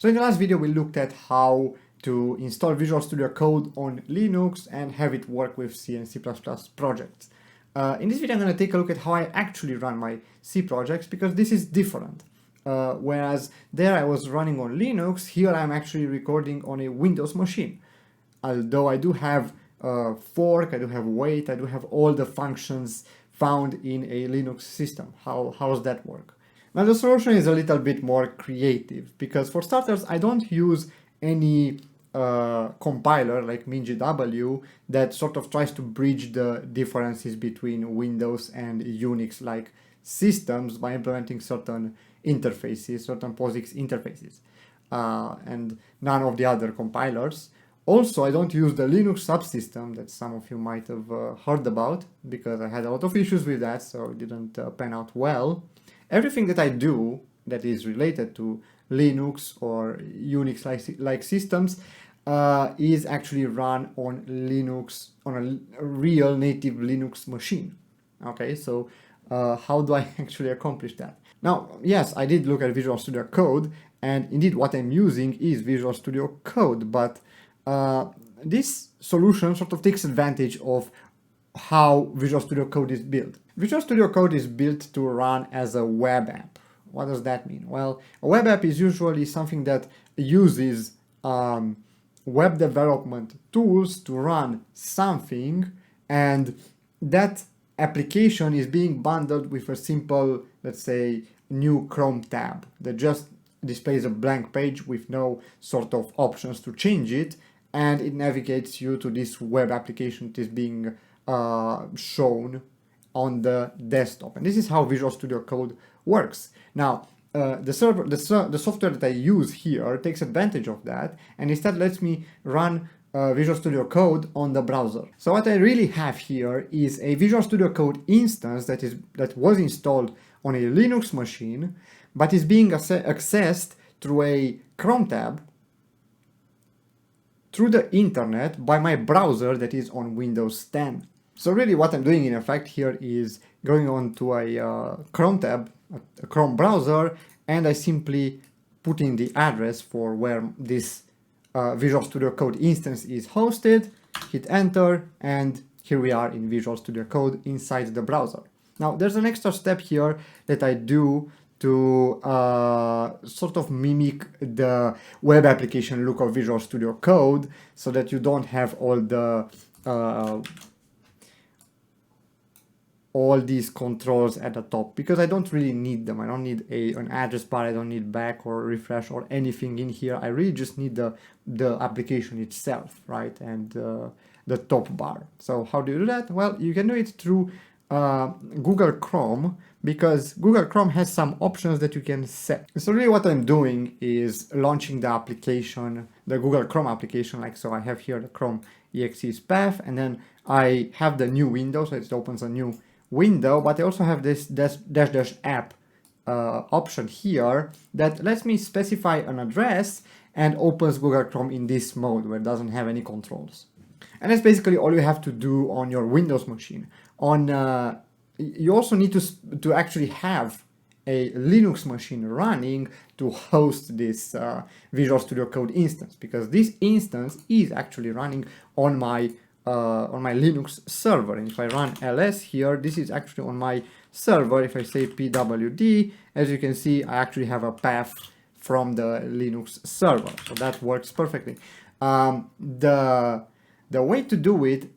So in the last video we looked at how to install Visual Studio Code on Linux and have it work with C and C++ projects. In this video I'm going to take a look at how I actually run my C projects, because this is different. Whereas there I was running on Linux, here I'm actually recording on a Windows machine. Although I do have fork, I do have wait, I do have all the functions found in a Linux system. How does that work? Now the solution is a little bit more creative, because for starters I don't use any compiler like MinGW that sort of tries to bridge the differences between Windows and Unix like systems by implementing certain interfaces, certain POSIX interfaces, and none of the other compilers. Also, I don't use the Linux subsystem that some of you might have heard about, because I had a lot of issues with that, so it didn't pan out well. Everything that I do that is related to Linux or Unix-like systems is actually run on Linux, on a real native Linux machine. Okay, so how do I actually accomplish that? Now, yes, I did look at Visual Studio Code, and indeed what I'm using is Visual Studio Code, but this solution sort of takes advantage of how Visual Studio Code is built. Visual Studio Code is built to run as a web app. What does that mean? Well, a web app is usually something that uses web development tools to run something, and that application is being bundled with a simple, let's say, new Chrome tab that just displays a blank page with no sort of options to change it, and it navigates you to this web application that is being shown on the desktop. And this is how Visual Studio Code works. Now, the software that I use here takes advantage of that, and instead lets me run Visual Studio Code on the browser. So what I really have here is a Visual Studio Code instance that was installed on a Linux machine, but is being accessed through a Chrome tab through the internet by my browser that is on Windows 10. So really what I'm doing in effect here is going on to a Chrome tab, a Chrome browser, and I simply put in the address for where this Visual Studio Code instance is hosted, hit enter, and here we are in Visual Studio Code inside the browser. Now there's an extra step here that I do to sort of mimic the web application look of Visual Studio Code, so that you don't have all these controls at the top, because I don't really need them. I don't need an address bar, I don't need back or refresh or anything in here. I really just need the application itself, right, and the top bar. So how do you do that? Well, you can do it through Google Chrome, because Google Chrome has some options that you can set. So really what I'm doing is launching the application, the Google Chrome application, like so. I have here the Chrome exe's path, and then I have the new window, so it opens a new window, but I also have this dash app option here that lets me specify an address and opens Google Chrome in this mode where it doesn't have any controls. And that's basically all you have to do on your Windows machine. You also need to actually have a Linux machine running to host this Visual Studio Code instance, because this instance is actually running on my Linux server. And if I run ls here, this is actually on my server. If I say pwd, as you can see, I actually have a path from the Linux server, so that works perfectly. The way to do it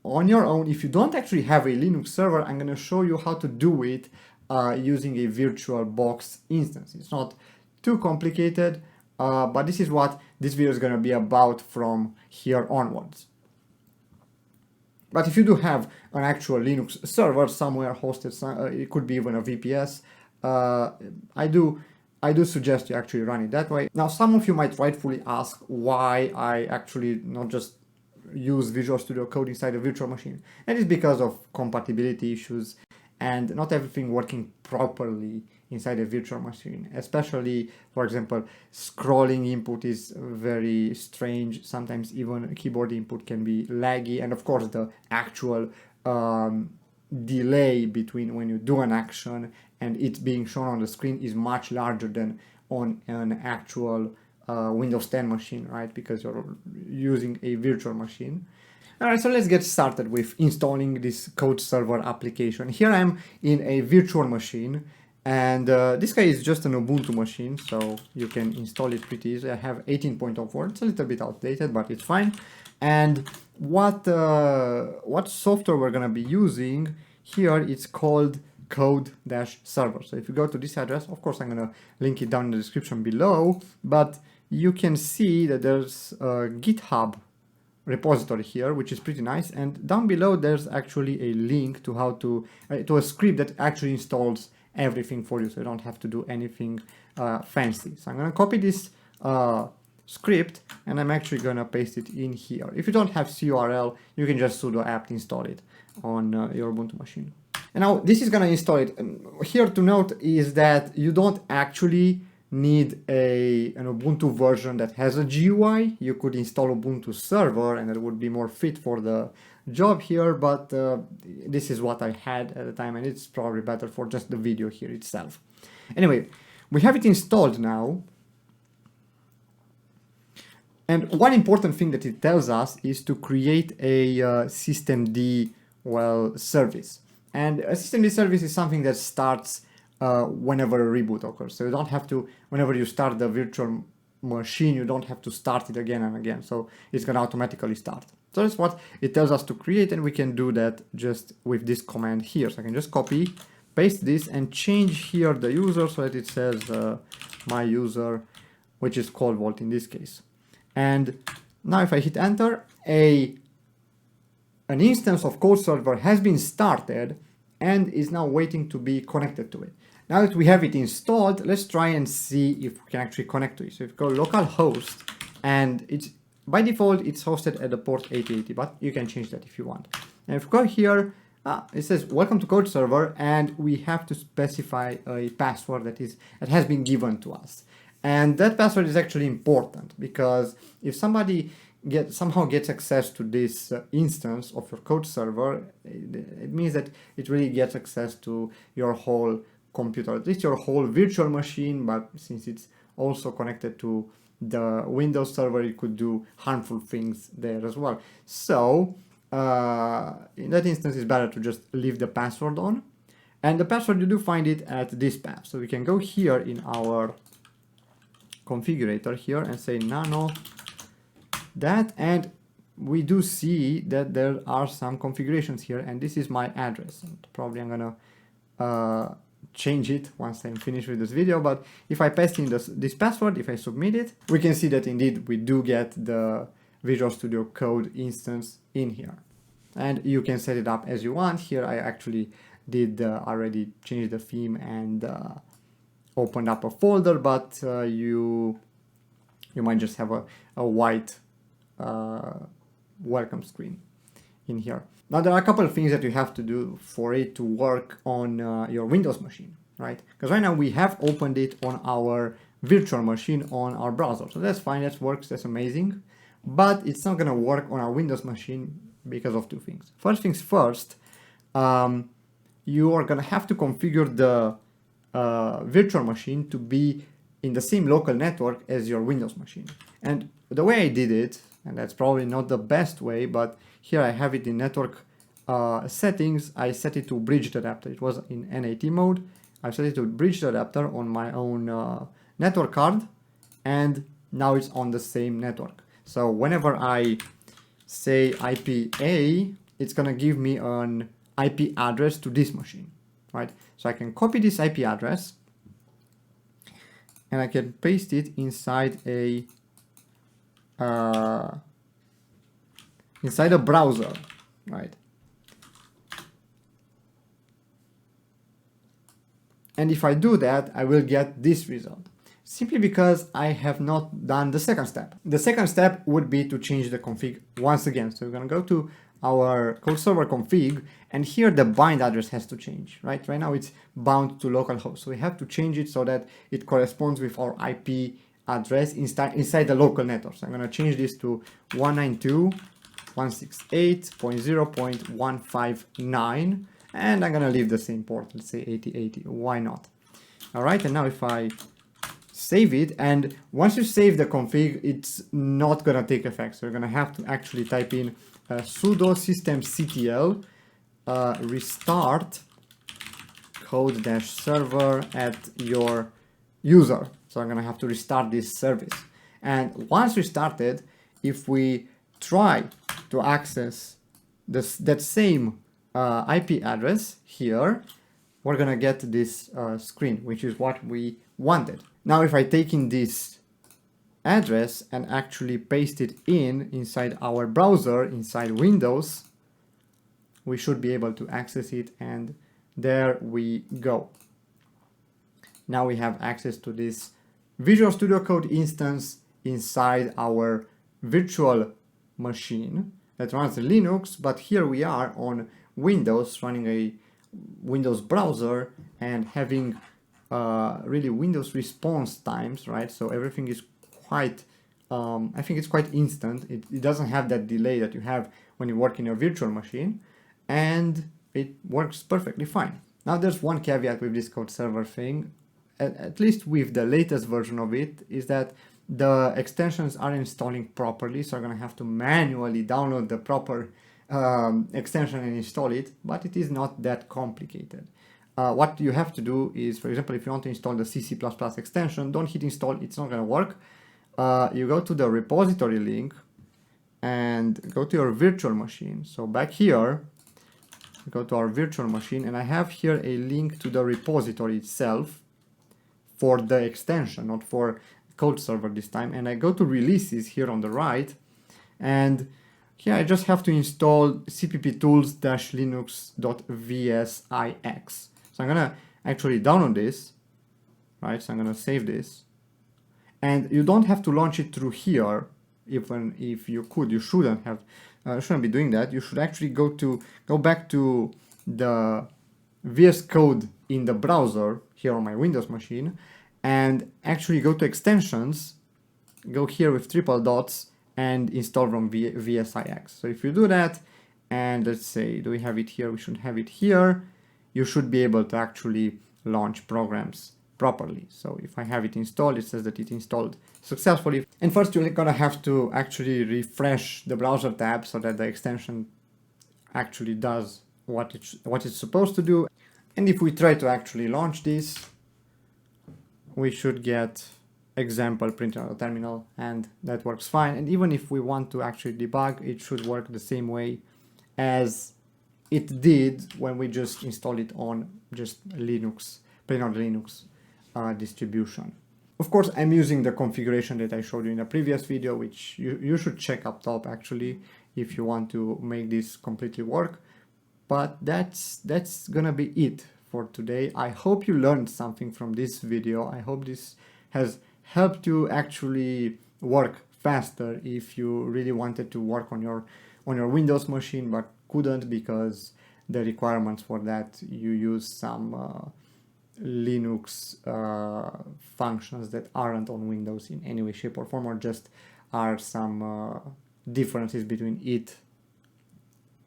on your own, if you don't actually have a Linux server, I'm going to show you how to do it using a VirtualBox instance. It's not too complicated, but this is what this video is going to be about from here onwards. But if you do have an actual Linux server somewhere hosted, it could be even a VPS, I do suggest you actually run it that way. Now, some of you might rightfully ask why I actually not just use Visual Studio Code inside a virtual machine. And it's because of compatibility issues and not everything working properly inside a virtual machine. Especially, for example, scrolling input is very strange. Sometimes even keyboard input can be laggy, and of course the actual delay between when you do an action and it's being shown on the screen is much larger than on an actual Windows 10 machine, right? Because you're using a virtual machine. All right, so let's get started with installing this code server application. Here I'm in a virtual machine, and this guy is just an Ubuntu machine, so you can install it pretty easy. I have 18.04. It's a little bit outdated, but it's fine. And what software we're gonna be using here, it's called code-server. So if you go to this address, of course I'm gonna link it down in the description below, but you can see that there's a GitHub repository here, which is pretty nice, and down below there's actually a link to how to a script that actually installs everything for you, so you don't have to do anything fancy. So I'm gonna copy this script, and I'm actually gonna paste it in here. If you don't have CURL, you can just sudo apt install it on your Ubuntu machine. And now this is gonna install it. And here to note is that you don't actually need an Ubuntu version that has a GUI. You could install Ubuntu server and it would be more fit for the job here, but this is what I had at the time, and it's probably better for just the video here itself. Anyway, we have it installed now. And one important thing that it tells us is to create a systemd service. And a systemd service is something that starts whenever a reboot occurs. So you don't have to, whenever you start the virtual machine, you don't have to start it again and again. So it's going to automatically start. So that's what it tells us to create, and we can do that just with this command here. So I can just copy, paste this, and change here the user so that it says my user, which is CodeVault in this case. And now if I hit enter, an instance of code server has been started and is now waiting to be connected to it. Now that we have it installed, let's try and see if we can actually connect to it. So if you go localhost, and it's by default it's hosted at the port 8080, but you can change that if you want. And if you go here, it says welcome to code server, and we have to specify a password that has been given to us. And that password is actually important, because if somebody somehow gets access to this instance of your code server, it means that it really gets access to your whole computer, at least your whole virtual machine, but since it's also connected to the Windows server, it could do harmful things there as well. So in that instance, it's better to just leave the password on. And the password, you do find it at this path. So we can go here in our configurator here and say nano that, and we do see that there are some configurations here, and this is my address, and probably I'm gonna change it once I'm finished with this video. But if I paste in this password, if I submit it, we can see that indeed we do get the Visual Studio Code instance in here, and you can set it up as you want. Here I actually did already change the theme and opened up a folder, but you might just have a white welcome screen in here. Now there are a couple of things that you have to do for it to work on your Windows machine, right? Because right now we have opened it on our virtual machine on our browser, so that's fine, that works, that's amazing, but it's not gonna work on our Windows machine because of two things. First things first, you are gonna have to configure the virtual machine to be in the same local network as your Windows machine. And the way I did it, and that's probably not the best way, but here I have it in network settings. I set it to bridge adapter. It was in NAT mode. I set it to bridge adapter on my own network card, and now it's on the same network. So whenever I say IPA, it's gonna give me an IP address to this machine, right? So I can copy this IP address and I can paste it inside a browser, right? And if I do that, I will get this result, simply because I have not done the second step. The second step would be to change the config once again. So we're gonna go to our code server config, and here the bind address has to change, right? Right now it's bound to localhost, so we have to change it so that it corresponds with our IP address inside the local network. So I'm gonna change this to 192.168.0.159, and I'm gonna leave the same port, let's say 8080, why not? All right, and now if I save it, and once you save the config, it's not gonna take effect. So you're gonna have to actually type in sudo systemctl restart code-server at your user. So I'm gonna have to restart this service. And once restarted, if we try to access that same IP address here, we're gonna get this screen, which is what we wanted. Now, if I take in this address and actually paste it inside our browser, inside Windows, we should be able to access it, and there we go. Now we have access to this Visual Studio Code instance inside our virtual machine that runs Linux, but here we are on Windows, running a Windows browser and having really Windows response times, right? So everything is quite, I think it's quite instant. It doesn't have that delay that you have when you work in your virtual machine, and it works perfectly fine. Now there's one caveat with this code server thing, at least with the latest version of it, is that the extensions aren't installing properly, so I'm gonna have to manually download the proper extension and install it, but it is not that complicated. What you have to do is, for example, if you want to install the C++ extension, don't hit install, it's not gonna work. You go to the repository link and go to your virtual machine. So back here, go to our virtual machine, and I have here a link to the repository itself for the extension, not for code server this time. And I go to releases here on the right, and here I just have to install cpptools-linux.vsix. So I'm gonna actually download this, right? So I'm gonna save this, and you don't have to launch it through here. Even if you could, you shouldn't be doing that. You should actually go back to the VS Code in the browser here on my Windows machine, and actually go to extensions, go here with triple dots, and install from VSIX. So if you do that, and let's say, do we have it here? We should have it here. You should be able to actually launch programs properly. So if I have it installed, it says that it installed successfully. And first, you're gonna have to actually refresh the browser tab so that the extension actually does what it's supposed to do. And if we try to actually launch this, we should get example printed on the terminal, and that works fine. And even if we want to actually debug, it should work the same way as it did when we just installed it on just Linux, plain old Linux distribution. Of course, I'm using the configuration that I showed you in the previous video, which you should check up top actually if you want to make this completely work. But that's gonna be it for today. I hope you learned something from this video. I hope this has helped you actually work faster if you really wanted to work on your Windows machine but couldn't because the requirements for that, you use some Linux functions that aren't on Windows in any way, shape or form, or just are some differences between it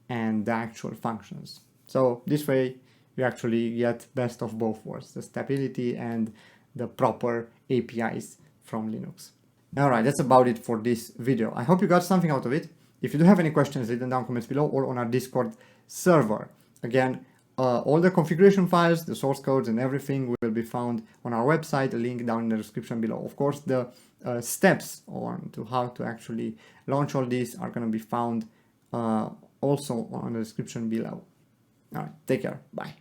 and the actual functions. So this way you actually get best of both worlds, the stability and the proper APIs from Linux. Alright, that's about it for this video. I hope you got something out of it. If you do have any questions, leave them down in the comments below or on our Discord server. Again, all the configuration files, the source codes and everything will be found on our website, a link down in the description below. Of course, the steps on to how to actually launch all these are going to be found also on the description below. Alright, take care, bye.